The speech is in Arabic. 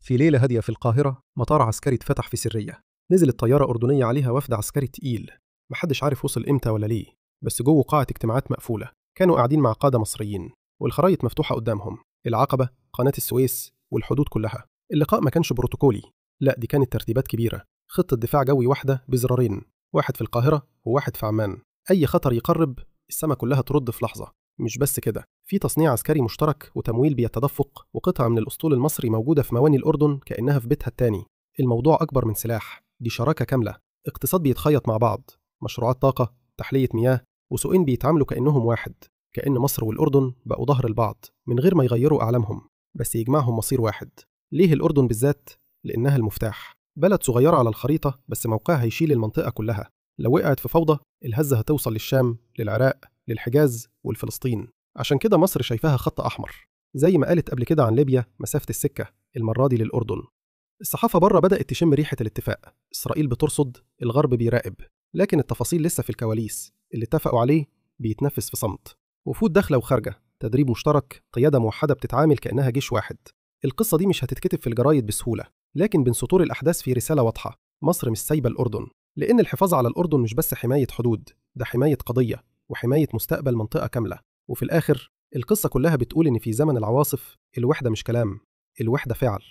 في ليلة هادية في القاهرة مطار عسكري اتفتح في سرية. نزلت طيارة أردنية عليها وفد عسكري تقيل، محدش عارف وصل إمتى ولا ليه، بس جوه قاعة اجتماعات مقفولة كانوا قاعدين مع قادة مصريين والخرايط مفتوحة قدامهم، العقبة، قناة السويس والحدود كلها. اللقاء ما كانش بروتوكولي، لا دي كانت ترتيبات كبيرة، خطة دفاع جوي واحدة بزرارين، واحد في القاهرة وواحد في عمان. أي خطر يقرب السما كلها ترد في لحظة. مش بس كده، في تصنيع عسكري مشترك وتمويل بيتدفق، وقطع من الأسطول المصري موجودة في مواني الأردن كأنها في بيتها التاني. الموضوع أكبر من سلاح، دي شراكة كاملة، اقتصاد بيتخيط مع بعض، مشروعات طاقة، تحلية مياه، وسوقين بيتعاملوا كأنهم واحد، كأن مصر والأردن بقوا ظهر البعض من غير ما يغيروا أعلامهم، بس يجمعهم مصير واحد. ليه الأردن بالذات؟ لأنها المفتاح، بلد صغيرة على الخريطة بس موقعها يشيل المنطقة كلها. لو وقعت في فوضى الهزة هتوصل للشام، للعراق، للحجاز والفلسطين. عشان كده مصر شايفاها خط أحمر، زي ما قالت قبل كده عن ليبيا مسافة السكة، المرة دي للأردن. الصحافة بره بدأت تشم ريحة الاتفاق، إسرائيل بترصد، الغرب بيراقب، لكن التفاصيل لسه في الكواليس. اللي اتفقوا عليه بيتنفذ في صمت، وفود داخلة وخارجة، تدريب مشترك، قيادة موحدة بتتعامل كأنها جيش واحد. القصة دي مش هتتكتب في الجرايد بسهولة، لكن بين سطور الأحداث في رسالة واضحة: مصر مش سايبة الأردن، لأن الحفاظ على الأردن مش بس حماية حدود، ده حماية قضية وحماية مستقبل منطقة كاملة. وفي الآخر القصة كلها بتقول إن في زمن العواصف الوحدة مش كلام، الوحدة فعل.